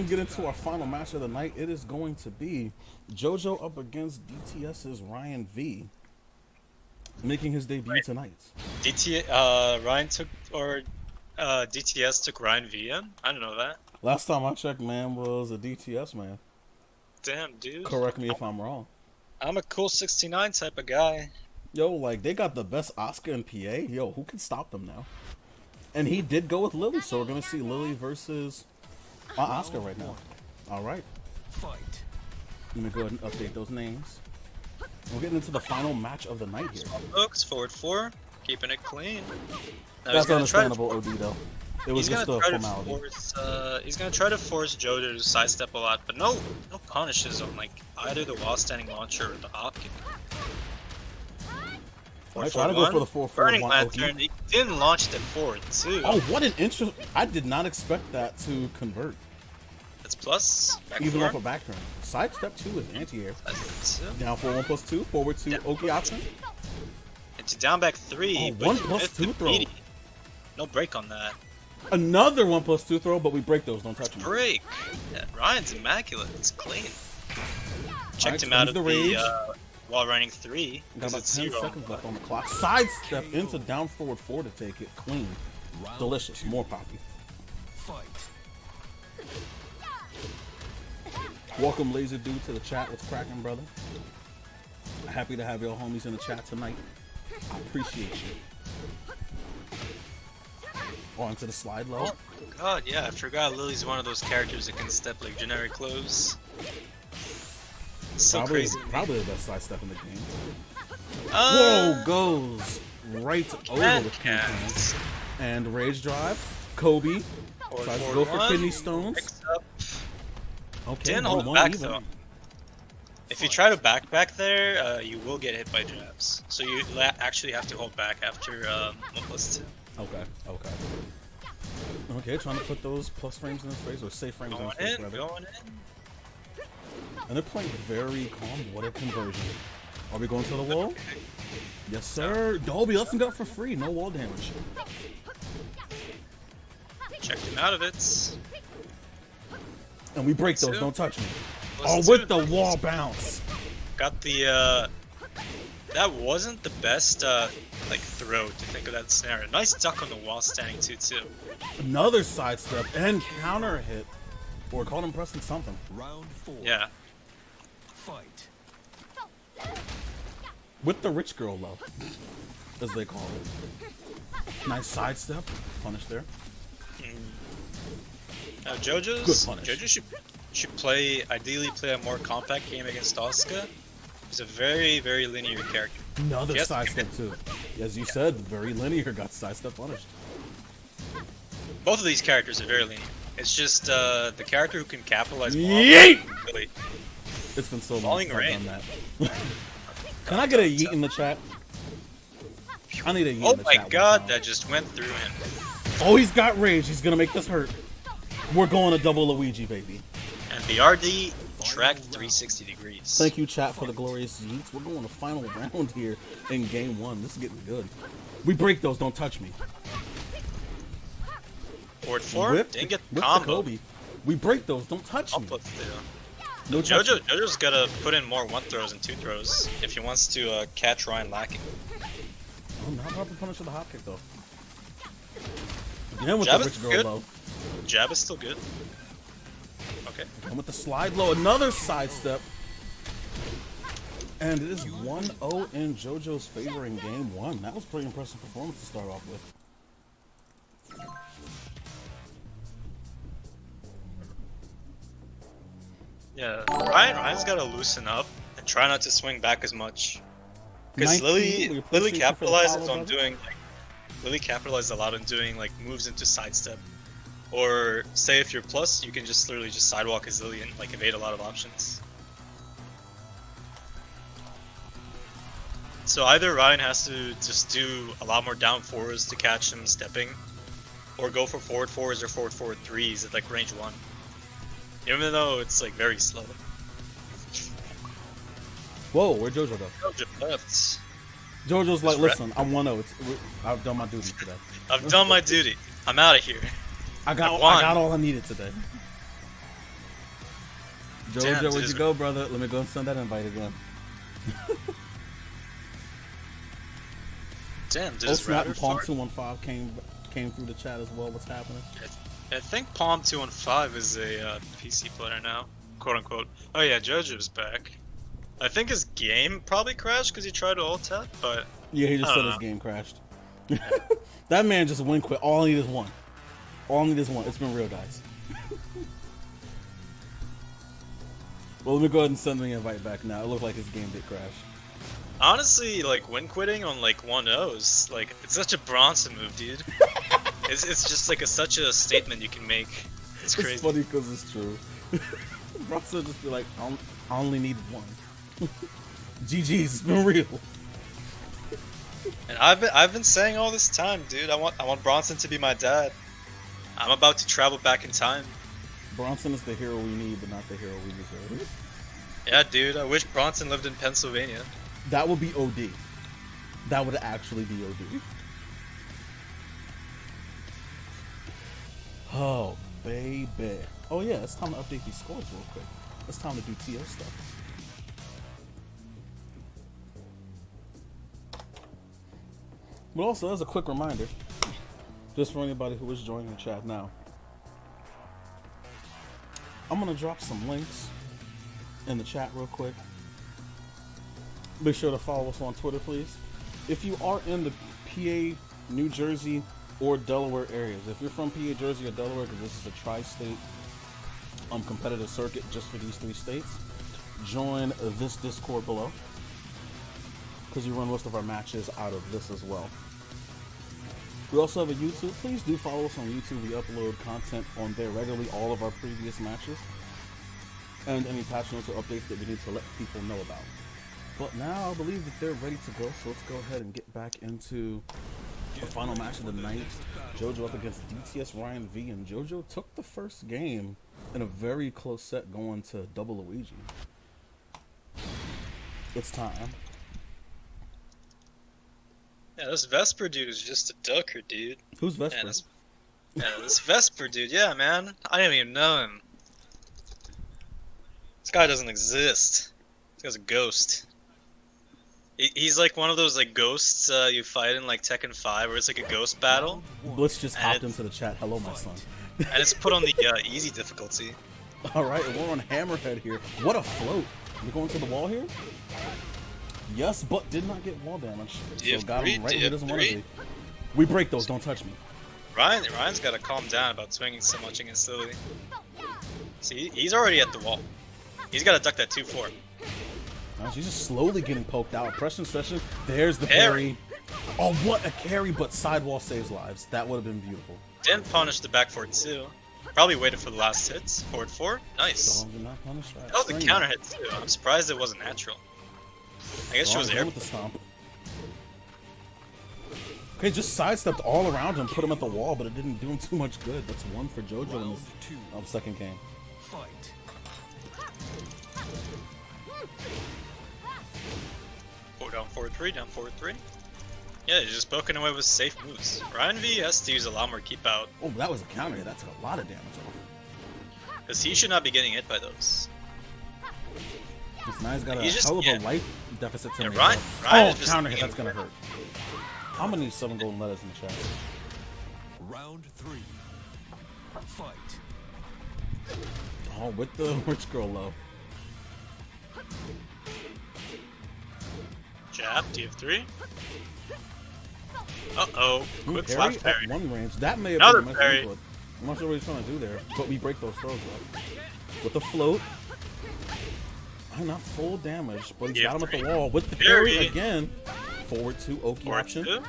Get into our final match of the night. It is going to be Jojo up against DTS's RyenV, making his debut Right. tonight. Ryan took, or DTS took Ryan VM? I don't know that. Last time I checked, man was a DTS man. Damn, dude. Correct me if I'm wrong. I'm a cool 69 type of guy. Yo, like they got the best Asuka in PA. Yo, who can stop them now? And he did go with Lili, so we're gonna see Lili versus Asuka right now. All right. Fight. Let me go ahead and update those names. We're getting into the final match of the night here. Hooks, forward 4, keeping it clean. Now That's understandable, OD though. It was He's just gonna a try to formality. force. He's gonna try to force Jojo to sidestep a lot, but no punishes on like either the wall standing launcher or the hop kick. I try to go for the 4-4-1 Burning Oki. Lantern. He didn't launch the forward too. Oh, what an interest! I did not expect that to convert. That's plus. Back Even four. off a back turn. Side step 2 is anti-air. That's it. Down for 1+2, forward to Yeah. Oki option. Into down back 3. Oh, but 1+2 missed throw. the no break on that. Another 1+2 throw, but we break those. Don't touch them. Break. Yeah, Ryan's immaculate. It's clean. Checked Alright, him out use of the the rage. while running 3. Got Because about it's 10 0. seconds left on the clock. Side step into down forward 4 to take it. Clean. Delicious. More poppy. Fight. Welcome, Laser Dude, to the chat. What's cracking, brother? Happy to have your homies in the chat tonight. I appreciate you. On to the slide low. Oh god, yeah, I forgot Lily's one of those characters that can step like generic clothes. So Probably, crazy. probably the best side step in the game. Uh, Whoa, goes right over that the pin counts. and rage drive. Kobe Forward, tries to forward go for one, kidney stones. picks up. Okay, Didn't 1-1 hold back even. though. If you try to back there, you will get hit by jabs. So you actually have to hold back after 1+2. Okay, okay. Okay, trying to put those plus frames in his face, or safe frames in Going his face, in, rather. going in. And they're playing very calm. What a conversion. Are we going to the wall? Yes, sir. Dolby lets him get up for free. No wall damage. Checked him out of it. And we break those. Two. Don't touch me. Plus Oh, with two. the wall bounce. Got the that wasn't the best like throw to think of that scenario. Nice duck on the wall standing 2-2. Another sidestep and counter hit. Or called him pressing something. Round 4. Yeah. Fight. With the rich girl low, as they call it. Nice sidestep. Punish there. Now Good Jojo punish. should ideally play a more compact game against Asuka. He's a very, very linear character. Another Yes. sidestep too. As you said, very linear. Got sidestep punished. Both of these characters are very linear. It's just the character who can capitalize more. Yeet! Really. It's been so long Falling since I've rain. done that. Can I get a yeet in the chat? I need a yeet Oh in the my chat. god, one time. that just went through him. Oh, he's got rage. He's gonna make this hurt. We're going to double Luigi, baby. And the RD tracked 360 degrees. Thank you, chat, for the glorious yeets. We're going to final round here in game 1. This is getting good. We break those. Don't touch me. Forward 4, Whip didn't get the the combo. Kobe. We break those. Don't touch me. Upload still. No touching. Jojo's gotta put in more 1 throws and 2 throws if he wants to catch Ryan lacking. Oh, not proper punish with the hop kick, though. Again with Jab the is rich girl good. low. Jab is still good. Okay. And with the slide low, another sidestep. And it is 1-0 in JoJo's favor in game 1. That was pretty impressive performance to start off with. Yeah, Ryan's gotta loosen up and try not to swing back as much. Because 19, we Lili appreciate you for the capitalizes follow, on brother. doing Lili capitalizes a lot on doing like moves into sidestep. Or say if you're plus, you can just literally just sidewalk as Lili and like evade a lot of options. So either Ryan has to just do a lot more down fours to catch him stepping, or go for forward fours or forward threes at like range 1. Even though it's like very slow. Whoa, where'd JoJo go? Jojo left. JoJo's like, It's listen, I'm 1-0. I've done my duty today. I've done my duty. I'm out of here. I got won. all I needed today. Jojo, where'd dude. you go, brother? Let me go and send that invite again. Damn, did Oh his snap! router And Palm fart? 215 came through the chat as well. What's happening? I think Palm 215 is a PC player now, quote unquote. Oh yeah, Jojo's back. I think his game probably crashed because he tried to ult tap, but Yeah, he just I said don't his know. game crashed. That man just win quit. All I need is one. All I need is one. It's been real, guys. Well, let me go ahead and send the invite back now. It looked like his game did crash. Honestly, like win quitting on like 1-0s, like it's such a Bronson move, dude. it's just like such a statement you can make. It's crazy. It's funny because it's true. Russell just be like, I only need one. GG's, it's been real. And I've been saying all this time, dude. I want Bronson to be my dad. I'm about to travel back in time. Bronson is the hero we need, but not the hero we deserve. Yeah, dude. I wish Bronson lived in Pennsylvania. That would be OD. That would actually be OD. Oh, baby. Oh yeah, it's time to update these scores real quick. It's time to do TO stuff. But also, as a quick reminder, just for anybody who is joining the chat now, I'm gonna drop some links in the chat real quick. Be sure to follow us on Twitter, please. If you are in the PA, New Jersey, or Delaware areas, if you're from PA, Jersey, or Delaware, because this is a tri-state competitive circuit just for these 3 states, join this Discord below, because you run most of our matches out of this as well. We also have a YouTube. Please do follow us on YouTube. We upload content on there regularly, all of our previous matches, and any patch notes or updates that we need to let people know about. But now I believe that they're ready to go, so let's go ahead and get back into the final match of the night. Jojo up against DTS RyenV, and Jojo took the first game in a very close set, going to double Luigi. It's time. Yeah, this Vesper dude is just a ducker, dude. Who's Vesper? This Vesper dude, yeah, man. I didn't even know him. This guy doesn't exist. This guy's a ghost. He's like one of those like ghosts you fight in like Tekken 5, where it's like a ghost battle, Blitz just hopped into the chat. Hello, my son. and it's put on the easy difficulty. All right, we're on Hammerhead here. What a float! We going to the wall here? Yes, but did not get wall damage. So got him right where he doesn't want to be. We break those. Don't touch me. Ryan's got to calm down about swinging so much against Lili. See, he's already at the wall. He's got to duck that 2-4. Oh, she's just slowly getting poked out. Pressure session. There's the parry. Oh, what a carry, but sidewall saves lives. That would have been beautiful. Didn't punish the back 4-2. Probably waited for the last hits. Forward 4. Nice. Did not punish that. That was a counter hit too. I'm surprised it wasn't natural. I guess she was air. With the stomp. Okay, just sidestepped all around him, put him at the wall, but it didn't do him too much good. That's one for Jojo in this second game. Fight. Down 4-3, down 4-3. Yeah, he's just poking away with safe moves. RyenV has to use a lot more keep out. Oh, that was a counter. That took a lot of damage off. Because he should not be getting hit by those. This man's got a He's just- hell of yeah. a life deficit to Yeah, make Ryan up. is Oh, just counter hit. being- That's going to hurt. I'm going to need 7 golden letters in the chat. Round 3. Fight. Oh, with the rich girl low. Jab, DF3. Uh-oh. Quick Parry flash parry. at one range. That may have Another been a parry. input. I'm not sure what he's trying to do there, but we break those throws up. With the float. Not full damage, but he's got him at the wall. With the parry Parry. again. Forward 2, Oki Forward option. 2.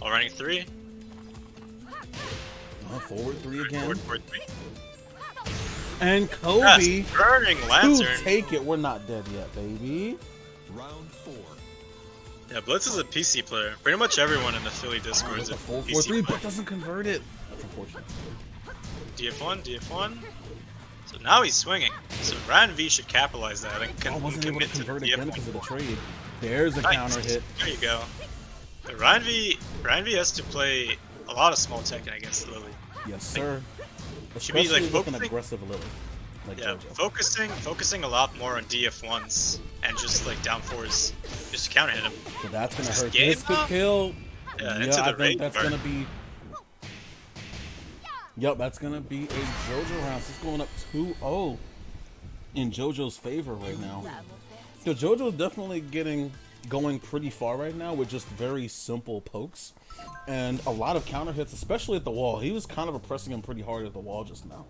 All running 3. Forward 3 again. Forward 3. And Kobe Yes, burning to lantern. take it. We're not dead yet, baby. Round 4. Yeah, Blitz is a PC player. Pretty much everyone in the Philly Discord With is a the full PC 4-3, player. but doesn't convert it. That's unfortunate. DF1, DF1. So now he's swinging. So RyenV should capitalize that and I wasn't able to commit to the convert again DF1. because of the trade. There's a Nice. counter hit. There you go. But RyenV has to play a lot of small Tekken against Lili. Yes, sir. Should be, Especially like, with an focusing- aggressive Lili. like Yeah, Jojo. focusing a lot more on DF1s and just like down fours, just to counter hit him. So that's gonna This hurt. game, This could kill. Yeah, Yeah, into I the think rage that's bar. gonna be. Yep, that's gonna be a Jojo round. It's going up 2-0 in Jojo's favor right now. So Jojo's definitely going pretty far right now with just very simple pokes and a lot of counter hits, especially at the wall. He was kind of pressing him pretty hard at the wall just now.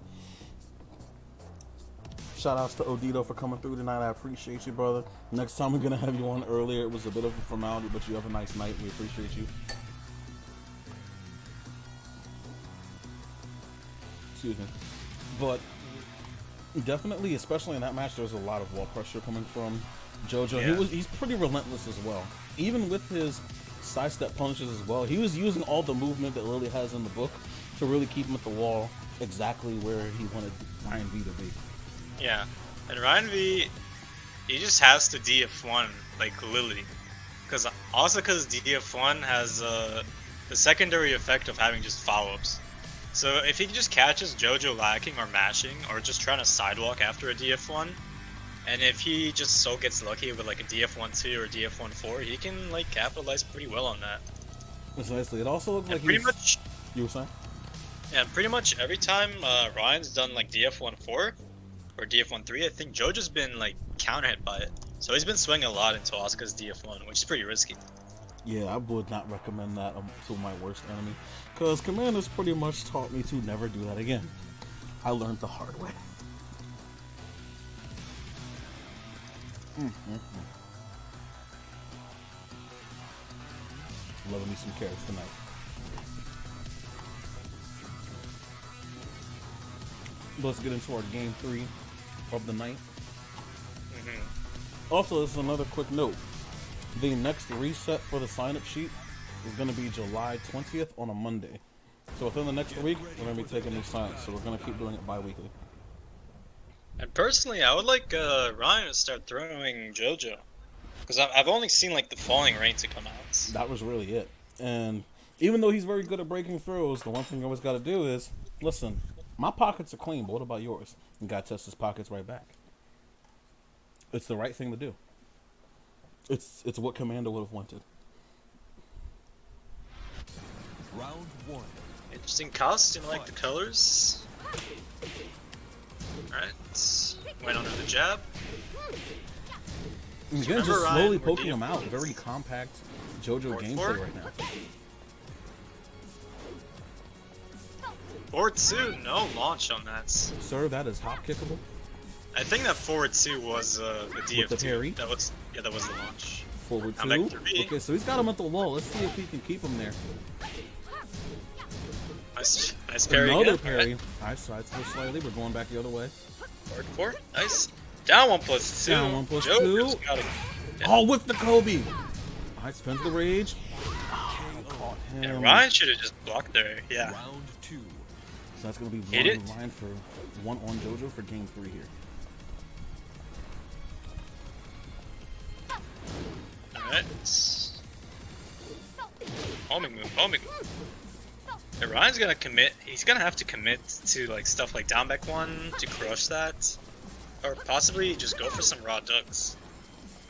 Shout outs to Odito for coming through tonight. I appreciate you, brother. Next time we're gonna have you on earlier. It was a bit of a formality, but you have a nice night. We appreciate you. Excuse me. But definitely, especially in that match, there's a lot of wall pressure coming from Jojo. Yeah. He's pretty relentless as well. Even with his sidestep punishes as well, he was using all the movement that Lili has in the book to really keep him at the wall exactly where he wanted RyenV to be. Yeah, and RyenV, he just has to DF1 like Lili, because Asuka's DF1 has the secondary effect of having just follow-ups. So if he just catches Jojo lacking or mashing or just trying to sidewalk after a DF1, and if he just so gets lucky with like a DF1-2 or DF1-4, he can like capitalize pretty well on that. It's nicely. It also looks like Pretty much, You were saying? yeah, pretty much every time Ryan's done like DF1-4 or DF1-3, I think Jojo's been like counter hit by it. So he's been swinging a lot into Asuka's DF1, which is pretty risky. Yeah, I would not recommend that to my worst enemy, because Commander's pretty much taught me to never do that again. I learned the hard way. Loving me some carrots tonight. Let's get into our game 3 of the night. Also, this is another quick note. The next reset for the sign-up sheet is going to be July 20th on a Monday. So within the next week, we're going to be taking new sign-ups. So we're going to keep doing it bi-weekly. And personally, I would like Ryan to start throwing Jojo, because I've only seen like the falling rain to come out. That was really it. And even though he's very good at breaking throws, the one thing you always got to do is, listen, my pockets are clean, but what about yours? And got to test his pockets right back. It's the right thing to do. It's what Commander would have wanted. Round 1. Interesting costume, I like the colors. Alright, went under the jab. And again, remember, just Ryan, slowly we're poking him dealing out. with Very compact Jojo Forward gameplay four. right now. 4-2, no launch on that. Sir, that is hop kickable. I think that forward 2 was the DF2. the parry? That was the launch. Forward I'm 2. back to B. Okay, so he's got him at the wall. Let's see if he can keep him there. Nice parry Another again. parry. Right. Nice side switch slightly. We're going back the other way. Forward 4, nice. Down 1+2. Down 1+2. Jojo's got it. Oh, with the Kobe. Alright, spins the rage. Oh, caught him. Yeah, Ryan should have just blocked there. Yeah. Round 2. So that's going to be Hit it. line for 1 on Jojo for game 3 here. Alright. Homing move, homing move. Yeah, Ryan's gonna commit. He's gonna have to commit to like stuff like down back 1 to crush that, or possibly just go for some raw ducks.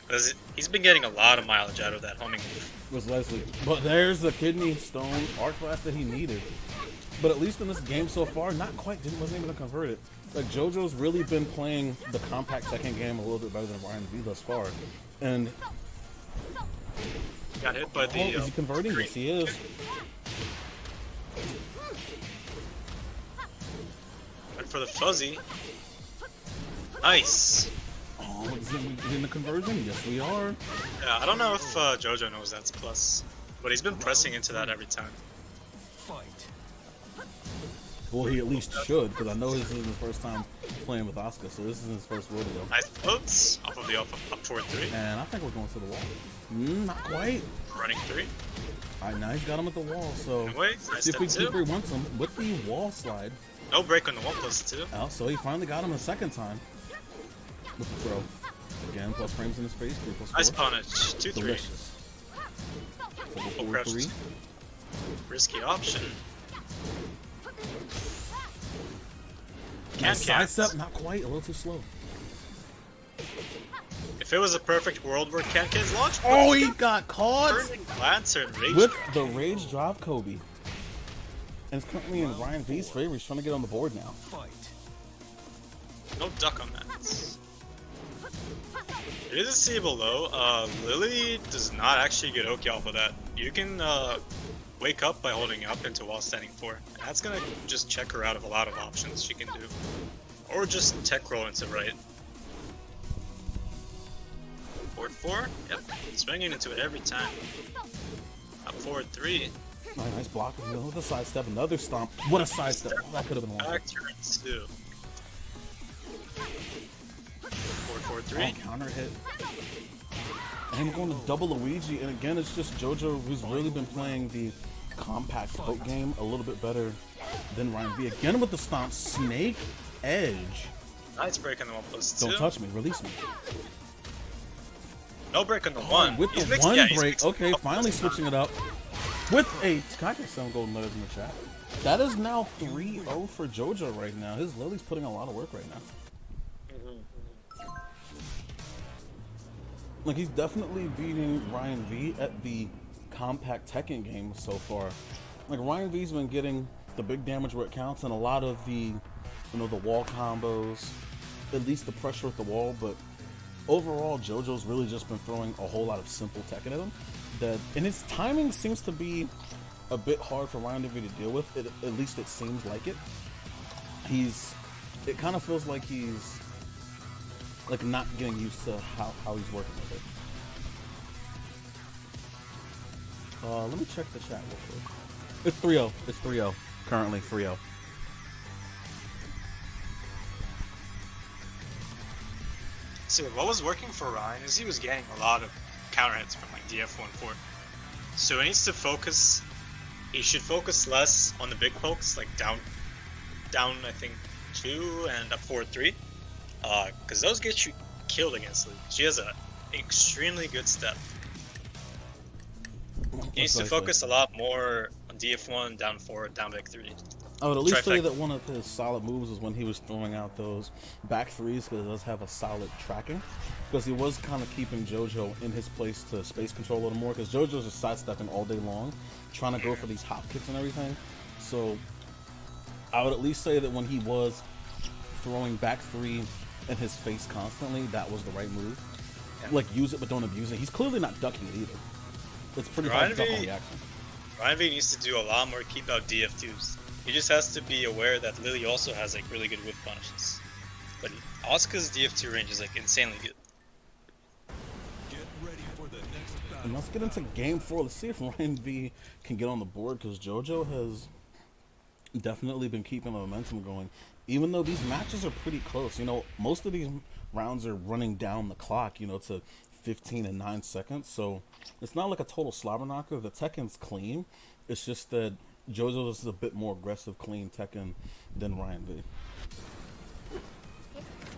Because he's been getting a lot of mileage out of that homing move. Was Leslie. But there's the kidney stone arc blast that he needed. But at least in this game so far, not quite, wasn't able to convert it. Like, Jojo's really been playing the compact second game a little bit better than RyenV thus far. And Got hit by the. is he converting? green. Yes, he is. Went for the fuzzy. Nice. Oh, is we getting the conversion? Yes, we are. Yeah, I don't know if Jojo knows that's plus, but he's been pressing into that every time. Fight. Well, he at least should, because I know this isn't his first time playing with Asuka, so this is his first rodeo. Nice floats off of the up forward 3. And I think we're going to the wall. Not quite. Running 3. Alright, now he's got him at the wall, so Wait, nice see if we step keep 2. where he wants him with the wall slide. No break on the 1+2. Oh, so he finally got him a second time with the throw. Again, plus frames in his face, 3+4. Nice punish. 2-3. Delicious. Double forward pressure. 3. Risky option. Nice sidestep, not quite, a little too slow. If it was a perfect world where Ken's launched, Oh, he got caught Lancer rage with drop. the rage drive Kobe. And it's currently in RyenV's favor. He's trying to get on the board now. Fight. No duck on that. It is a seeable though. Lili does not actually get Oki off of that. You can wake up by holding up into while standing 4. And that's gonna just check her out of a lot of options she can do. Or just tech roll into right. Forward 4? Yep. Swinging into it every time. Up forward 3. Nice block with a sidestep, another stomp. What a sidestep. That could have been one. Back turn 2. Forward 3. Oh, counter hit. And going to double Luigi, and again, it's just Jojo who's really been playing the compact poke game a little bit better than RyenV. Again with the stomp, snake edge. Nice break on the 1+2. Don't touch me, release me. No break on the 1. With He's the mixing- 1 yeah, he's break, mixing okay, up finally this time. switching it up. With a, can I get some golden letters in the chat? That is now 3-0 for Jojo right now. His Lily's putting a lot of work right now. Like, he's definitely beating RyenV at the compact Tekken game so far. Like, RyenV's been getting the big damage where it counts and a lot of the, you know, the wall combos, at least the pressure with the wall, but overall, Jojo's really just been throwing a whole lot of simple Tekken at him. And his timing seems to be a bit hard for RyenV to deal with. At least it seems like it. It kind of feels like he's like not getting used to how he's working with it. Let me check the chat real quick. It's 3-0. It's 3-0. Currently 3-0. So what was working for Ryan is he was getting a lot of counter hits from like DF1-4. So he needs to focus. He should focus less on the big pokes, like down I think 2 and up forward 3, because those get you killed against Lili. She has an extremely good step. He needs to focus a lot more on DF1, down forward, down back 3. I would at least say that one of his solid moves was when he was throwing out those back 3s, because it does have a solid tracking. Because he was kind of keeping Jojo in his place to space control a little more, because Jojo's just sidestepping all day long, trying to go for these hop kicks and everything. So I would at least say that when he was throwing back 3 in his face constantly, that was the right move. Yeah. Like, use it but don't abuse it. He's clearly not ducking it either. It's pretty hard to duck on reaction. RyenV needs to do a lot more keep out DF2s. He just has to be aware that Lili also has like really good whip punishes. But Asuka's DF2 range is like insanely good. Get ready for the next battle. And let's get into game 4. Let's see if RyenV can get on the board, because Jojo has definitely been keeping the momentum going. Even though these matches are pretty close, you know, most of these rounds are running down the clock, you know, to 15 and 9 seconds. So it's not like a total slobber knocker. The Tekken's clean. It's just that Jojo is a bit more aggressive, clean Tekken than RyenV.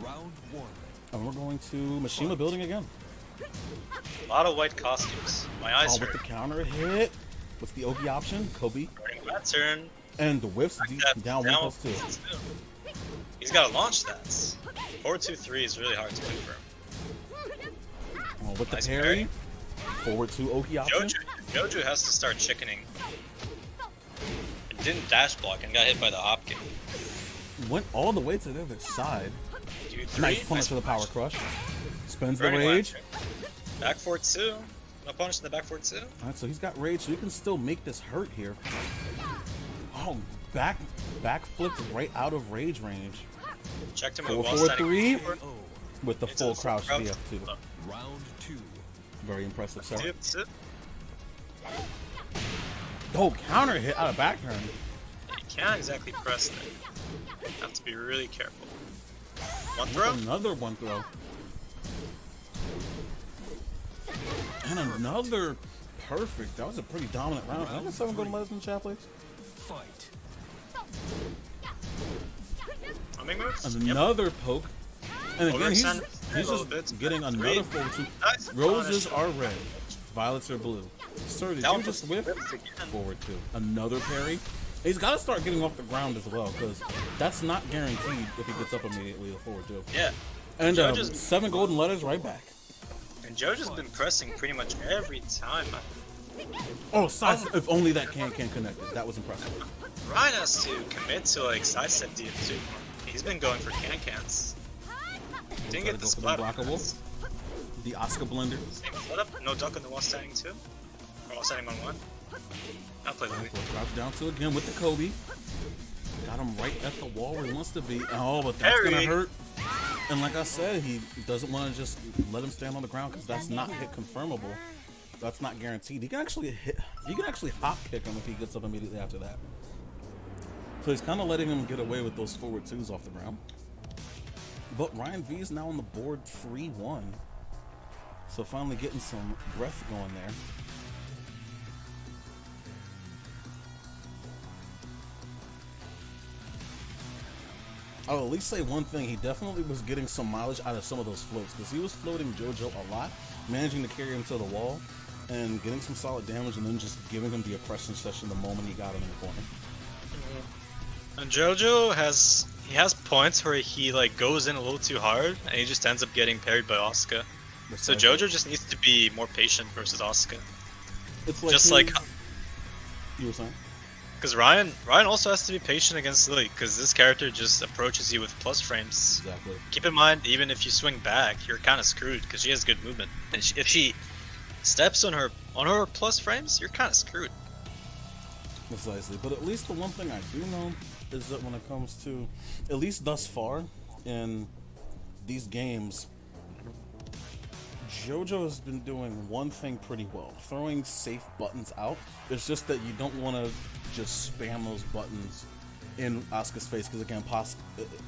Round 1. And we're going to Mishima building again. A lot of white costumes. My eyes With hurt. the counter hit. What's the Oki option? Kobe. Running that turn. And the whiffs down 1+2. He's got to launch that. 4-2-3 is really hard to do for him. Oh, with the Nice parry. Forward 2 Oki option. Jojo has to start chickening. It didn't dash block and got hit by the hop kick. Went all the way to the other side. Dude, Nice punish for the power crush. Spins the rage. Back 4-2. No punish in the back 4-2. Alright, so he's got rage, so you can still make this hurt here. Oh, back flipped right out of rage range. Checked him Forward with a 3 Oh, with the Into full the crouch full DF2. round 2. Very impressive, sir. Dude, Oh, counter hit out of back turn. you can't exactly press that. You have to be really careful. One throw. Another one throw. And another perfect. That was a pretty dominant round. Can I get 7 golden letters in the chat, please? Fight. Homing moves. And another poke. And again, he's little just bit. getting another forward 2. Nice Roses punish. are red. Violets are blue. Sir, did That you one just was whiff? whipped again. Forward 2. Another parry. He's got to start getting off the ground as well, because that's not guaranteed if he gets up immediately forward too. Yeah. And 7 golden letters right back. And Jojo's been pressing pretty much every time. Oh, if only that can connected. That was impressive. Ryan has to commit to like sidestep DF2. He's been going for cans. Didn't get the splat. The Asuka blender. Same setup, no dunk on the wall standing 2. Or wall standing on 1. I'll play Lili. Drops down 2 again with the Kobe. Got him right at the wall where he wants to be. Oh, but that's gonna hurt. And like I said, he doesn't want to just let him stand on the ground because that's not hit confirmable. That's not guaranteed. He can actually hop kick him if he gets up immediately after that. So he's kind of letting him get away with those forward 2s off the ground. But RyenV is now on the board 3-1. So finally getting some breath going there. I'll at least say one thing. He definitely was getting some mileage out of some of those floats because he was floating Jojo a lot, managing to carry him to the wall and getting some solid damage and then just giving him the oppression session the moment he got him in the corner. And Jojo has points where he like goes in a little too hard and he just ends up getting parried by Asuka. So Jojo just needs to be more patient versus Asuka. It's like just like you were saying. Because Ryan also has to be patient against Lili, because this character just approaches you with plus frames. Exactly. Keep in mind, even if you swing back, you're kind of screwed, because she has good movement. And if she steps on her plus frames, you're kind of screwed. Precisely. But at least the one thing I do know is that when it comes to, at least thus far, in these games, Jojo has been doing one thing pretty well, throwing safe buttons out. It's just that you don't want to just spam those buttons in Asuka's face, because again,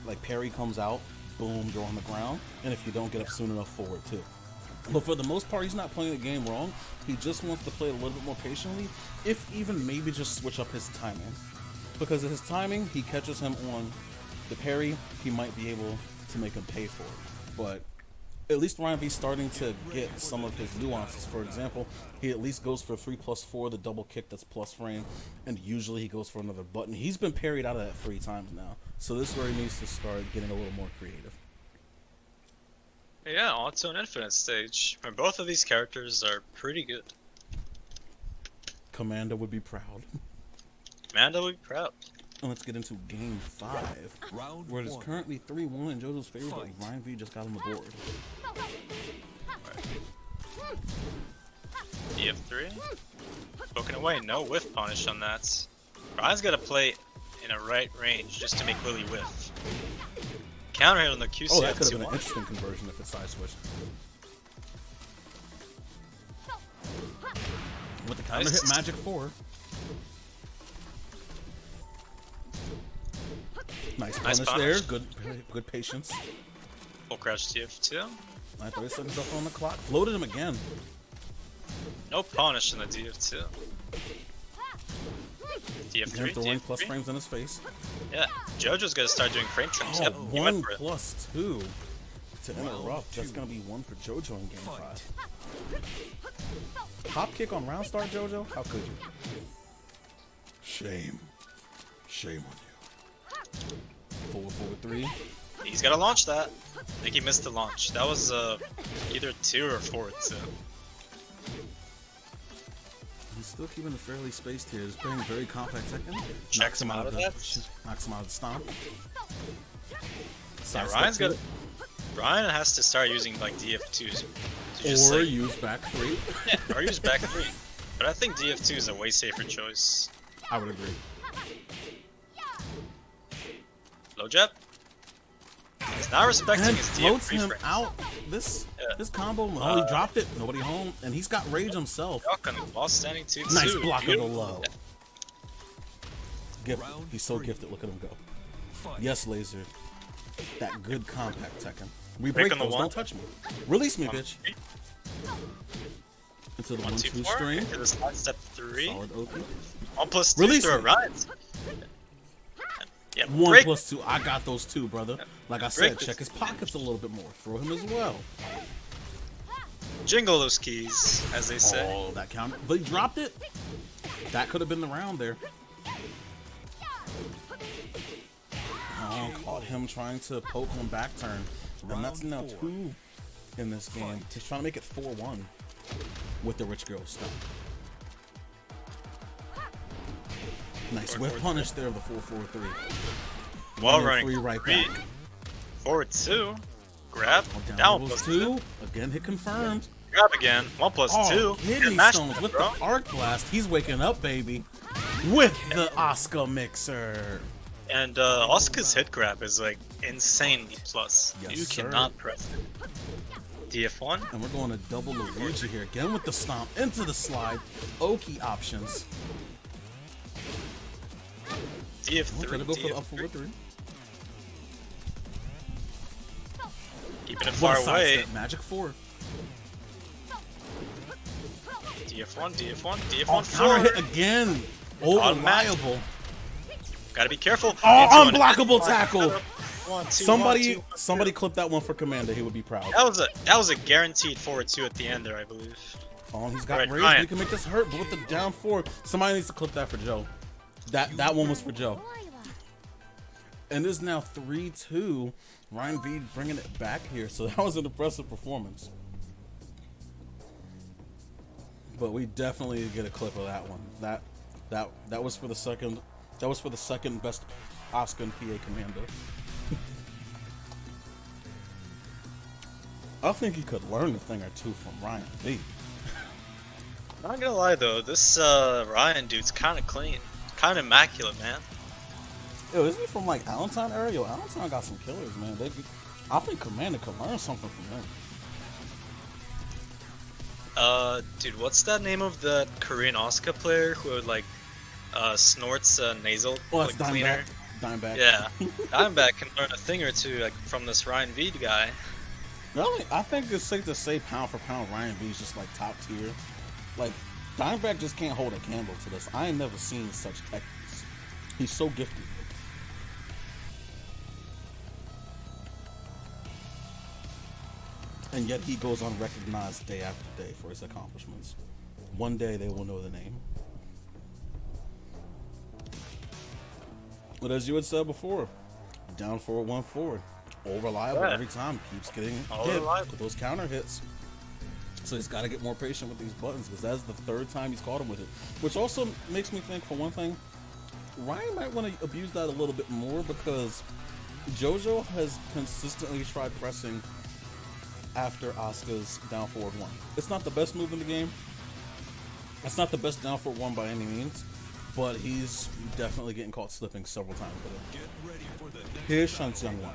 like parry comes out, boom, you're on the ground, and if you don't get up soon enough, forward too. But for the most part, he's not playing the game wrong. He just wants to play a little bit more patiently, if even maybe just switch up his timing. Because of his timing, he catches him on the parry, he might be able to make him pay for it. But at least RyenV's starting to get some of his nuances. For example, he at least goes for 3+4, the double kick that's plus frame, and usually he goes for another button. He's been parried out of that 3 times now, so this is where he needs to start getting a little more creative. Yeah, on to an infinite stage, where both of these characters are pretty good. Commander would be proud. Commander would be proud. And let's get into game 5, where it is currently 3-1 in Jojo's favor, but RyenV just got on the board. DF3. Poking away, no whiff punish on that. Ryan's got to play in a right range just to make Lili whiff. Counter hit on the QC. Oh, that could have been an interesting conversion if it's side switched. With the counter hit magic 4. Nice punish there. Good patience. Full crouch DF2. 30 seconds up on the clock. Floated him again. No punish in the DF2. DF3. Throwing plus frames in his face. Yeah, Jojo's gonna start doing frame trims. Oh, Yep, 1+2 to interrupt. That's gonna be 1 for Jojo in game 5. Hop kick on round start, Jojo? How could you? Shame. Shame on you. 4-4-3. He's gotta launch that. I think he missed the launch. That was either 2 or 4. So. He's still keeping it fairly spaced here. He's playing very compact second. Checks him out of that. Knocks him out of the stomp. Yeah, Ryan has to start using like DF2s. Or use back 3. Yeah, or use back 3. But I think DF2 is a way safer choice. I would agree. Low jab. He's not respecting and his floats DF3 him frames. out. This combo, he dropped it. Nobody home, and he's got rage himself. While standing 2-2. Nice block of the low. Yeah. Gifted. He's so gifted. Look at him go. Yes, laser. That good compact Tekken. We break those. Don't touch me. Release me, bitch. Into the 1-2 string. Into the slide step 3. Solid Oki. 1+2 Release through a me. Ryan. Yeah, 1+2. I got those too, brother. Like I said, check his pockets a little bit more. Throw him as well. Jingle those keys, as they say. Oh, that counter. But he dropped it. That could have been the round there. caught him trying to poke on back turn. And that's now 2 in this game. He's trying to make it 4-1 with the rich girl stuff. Nice whiff punish there of the 4-4-3. Well running. 3 right back. Forward 2. Grab. Down plus 2. Again, hit confirmed. Grab again. 1 plus 2. Kidney stones with the arc blast. He's waking up, baby. With the Asuka mixer. And Asuka's hit grab is like insanely plus. Yes, You sir. cannot press it. DF1. And we're going to double Luigi here. Again with the stomp into the slide. Oki options. DF3. Gonna go for the up forward 3. Keeping it far away. Magic 4. DF1, DF1, DF1, Oh, 4. counter hit again. Oh, reliable. Gotta be careful. Oh, unblockable tackle. 1, 2, Somebody 1, 2, somebody clip that one for Commander. He would be proud. That was a guaranteed forward 2 at the end there, I believe. Oh, he's got Alright, range. Ryan. He can make this hurt, but with the down 4, somebody needs to clip that for Joe. That one was for Joe. And it's now 3-2. RyenV bringing it back here. So that was an impressive performance. But we definitely get a clip of that one. That was for the second. That was for the second best Asuka and PA Commander. I think he could learn a thing or two from RyenV. Not gonna lie though, this Ryan dude's kind of clean, kind of immaculate, man. Yo, isn't he from like Allentown area? Yo, Allentown got some killers, man. I think Commander could learn something from them. Dude, what's that name of the Korean Asuka player who like snorts nasal That's like, cleaner? Dimeback. Yeah, Dimeback can learn a thing or two like from this RyenV guy. Really, I think it's safe to say pound for pound, RyenV is just like top tier. Like Dimeback just can't hold a candle to this. I ain't never seen such techniques. He's so gifted. And yet he goes unrecognized day after day for his accomplishments. One day they will know the name. But as you had said before, down 4-1-4. All reliable every time. Keeps getting hit with those counter hits. So he's got to get more patient with these buttons because that's the third time he's caught him with it. Which also makes me think, for one thing, Ryan might want to abuse that a little bit more because Jojo has consistently tried pressing after Asuka's down forward 1. It's not the best move in the game. It's not the best down forward 1 by any means, but he's definitely getting caught slipping several times with it. Here's Shantian 1.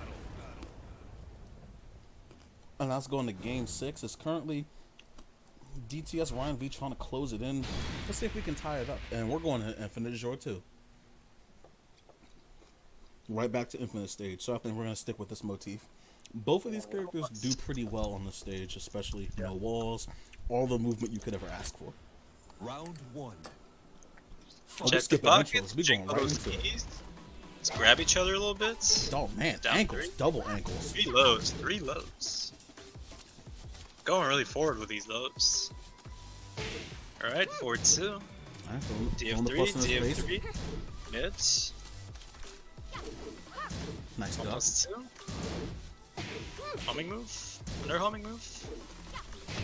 And that's going to game 6. It's currently DTS RyenV trying to close it in. Let's see if we can tie it up. And we're going to Infinite Jour 2. Right back to Infinite stage. So I think we're going to stick with this motif. Both of these characters do pretty well on the stage, especially no walls, all the movement you could ever ask for. Round 1. Check the pockets, check those keys. Let's grab each other a little bit. Oh man, Down ankles, 3. double ankles. 3 lows. Going really forward with these lows. Alright, forward 2. DF3, DF3. Mids. Nice duck. Plus 2. Homing move. Another homing move.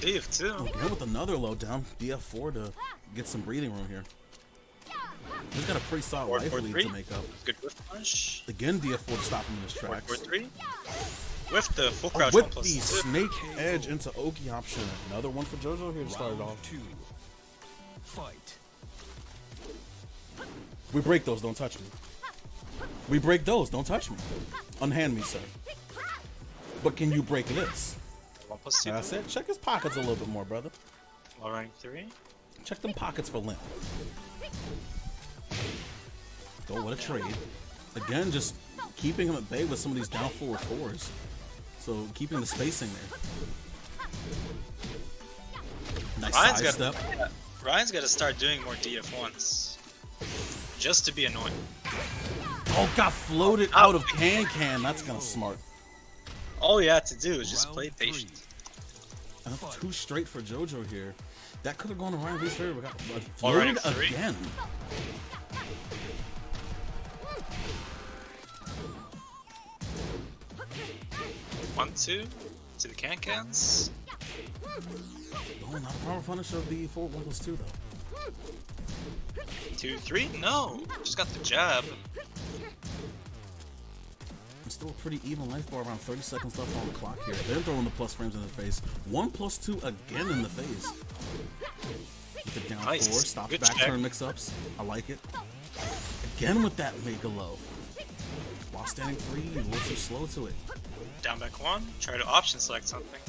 DF2. Again with another low down. DF4 to get some breathing room here. He's got a pretty solid life lead to make up. Good whiff punch. Again, DF4 to stop him in his tracks. Forward 3. With the full crouch With 1 plus the 2. snake edge into Oki option. Another one for Jojo here to start it off. 2. Fight. We break those, don't touch me. We break those, don't touch me. Unhand me, sir. But can you break this? 1 plus 2. That's it. Check his pockets a little bit more, brother. All rank 3. Check them pockets for limp. Oh, what a trade. Again, just keeping him at bay with some of these down forward 4s. So keeping the spacing there. Nice side step. Ryan's got to start doing more DF1s. Just to be annoying. Oh, got floated out of can. That's kind of smart. All you have to do is just play patient. Too straight for Jojo here. That could have gone to RyenV's favor. Got floated again. 1-2 to the can-cans. Oh, not a proper punish of the 4-1+2 though. 2-3? No, just got the jab. It's still a pretty even life bar, around 30 seconds left on the clock here. They're throwing the plus frames in the face. 1+2 again in the face. With the down Nice. 4, stops Good back check. turn mix-ups. I like it. Again with that mega low. While standing 3, a little too slow to it. Down back 1, try to option select something.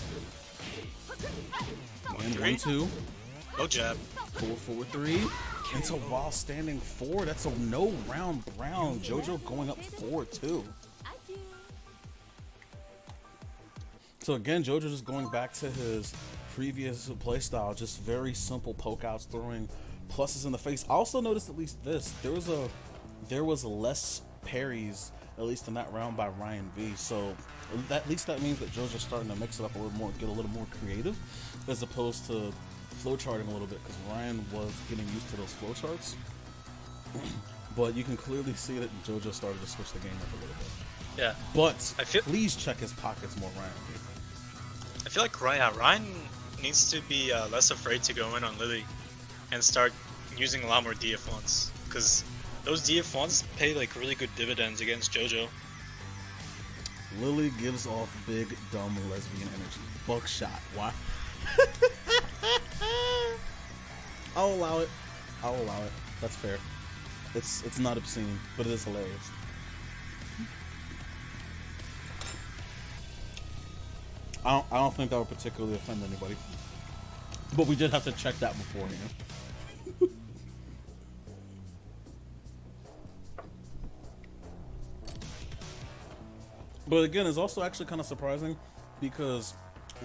And 1-3. 1-2. Go jab. 4-4-3. Into while standing 4. That's a no round brown. Jojo going up 4-2. So again, Jojo just going back to his previous playstyle, just very simple poke outs, throwing pluses in the face. I also noticed at least this. There was less parries, at least in that round, by RyenV. So at least that means that Jojo's starting to mix it up a little more, get a little more creative, as opposed to flowcharting a little bit, because Ryan was getting used to those flowcharts. But you can clearly see that Jojo started to switch the game up a little bit. Yeah. But please check his pockets more, Ryan. I feel like Ryan needs to be less afraid to go in on Lili and start using a lot more DF1s, because those DF1s pay like really good dividends against Jojo. Lili gives off big, dumb, lesbian energy. Buckshot. Why? I'll allow it. I'll allow it. That's fair. It's not obscene, but it is hilarious. I don't think that would particularly offend anybody. But we did have to check that beforehand. But again, it's also actually kind of surprising, because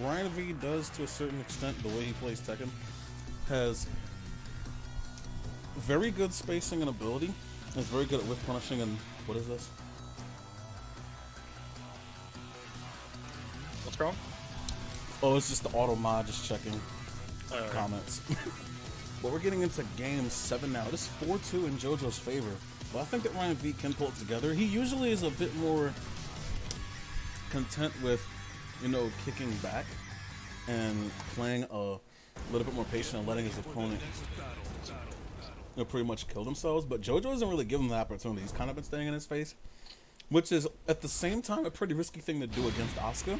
RyenV does, to a certain extent, the way he plays Tekken, has very good spacing and ability. Is very good at whiff punishing and... What is this? What's wrong? Oh, it's just the auto mod just checking comments. But we're getting into game 7 now. It is 4-2 in Jojo's favor. But I think that RyenV can pull it together. He usually is a bit more content with, kicking back and playing a little bit more patient and letting his opponent pretty much kill themselves. But Jojo doesn't really give him the opportunity. He's kind of been staying in his face, which is at the same time a pretty risky thing to do against Asuka.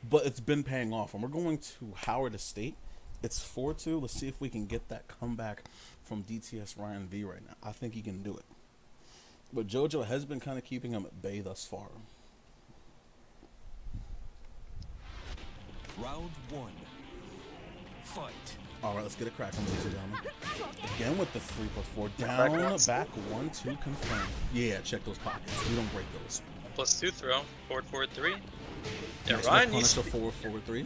But it's been paying off, and we're going to Howard Estate. It's 4-2. Let's see if we can get that comeback from DTS RyenV right now. I think he can do it. But Jojo has been kind of keeping him at bay thus far. Round 1. Fight. Alright, let's get it cracking, ladies and gentlemen. Again with the 3+4. Down, back, 1-2, confirm. Yeah, check those pockets. We don't break those. 1+2 throw. 4-4-3. Yeah, Nice Ryan needs, 4-4-3.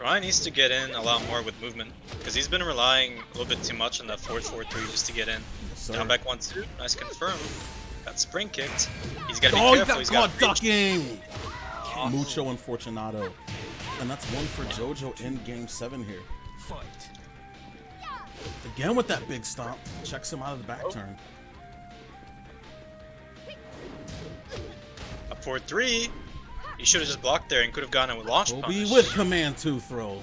Ryan needs to get in a lot more with movement, because he's been relying a little bit too much on that 4-4-3 just to get in. Yes, Down back 1-2. Nice confirm. Got spring kicked. He's got to be Oh, he careful. got He's caught got ducking! Mucho Unfortunato. And that's one for Jojo in game 7 here. Fight. Again with that big stomp. Checks him out of the back turn. a 4-3. He should have just blocked there and could have gotten it with launch Kobe punish. with command 2 throw.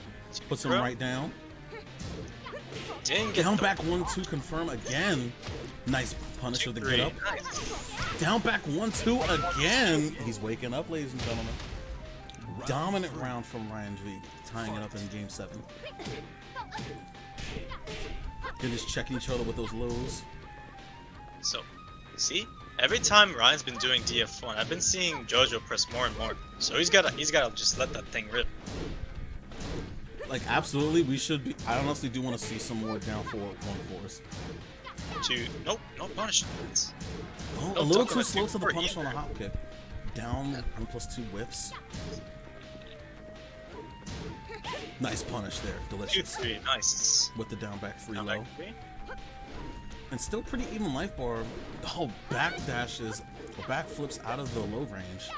Puts him Throw. right down. Didn't get Down the back 1-2 confirm again. Nice punish with the get up. Nice. Down back 1-2 again. He's waking up, ladies and gentlemen. Dominant round from RyenV, tying it up in game 7. They're just checking each other with those lows. So, see, every time Ryan's been doing DF1, I've been seeing Jojo press more and more. So he's gotta just let that thing rip. Like, absolutely, we should be. I honestly do want to see some more down 4-1-4s. Nope, no punishments. Oh, No a little talk too about slow to the 2-4 punish on either. a hop kick. Down 1+2 whiffs. Nice punish there, delicious. 2-3, nice. With the down back 3 Down low. back 3. And still pretty even life bar. Oh, back dashes, back flips out of the low range.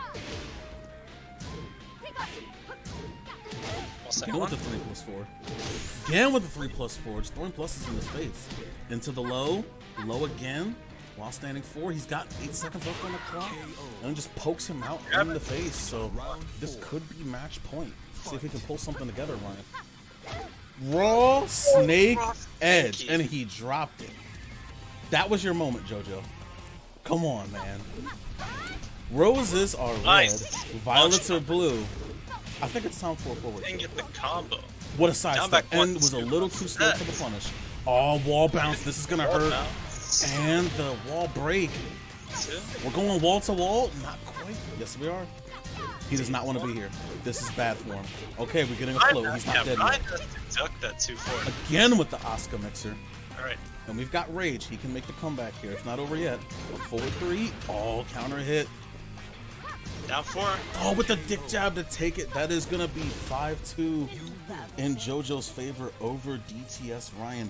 Again with the 3+4. Again with the 3+4. Just throwing pluses in his face. Into the low. Low again. while standing 4. He's got 8 seconds left on the clock, and just pokes him out in the face. So this could be match point. See if he can pull something together, Ryan. Raw snake edge, and he dropped it. That was your moment, Jojo. Come on, man. Roses are red, violets are blue. I think it's time for a forward. Didn't get the combo. What a sidestep, and was a little too slow for the punish. Oh, wall bounce. This is gonna hurt. And the wall break. We're going wall to wall. Not quite. Yes, we are. He does not want to be here. This is bad for him. Okay, we're getting a float. He's not dead yet. Duck that 2-4. Again with the Asuka mixer. All right. And we've got Rage. He can make the comeback here. It's not over yet. Forward 3. Oh, counter hit. Down 4. Oh, with the dick jab to take it. That is going to be 5-2 in JoJo's favor over DTS Ryan.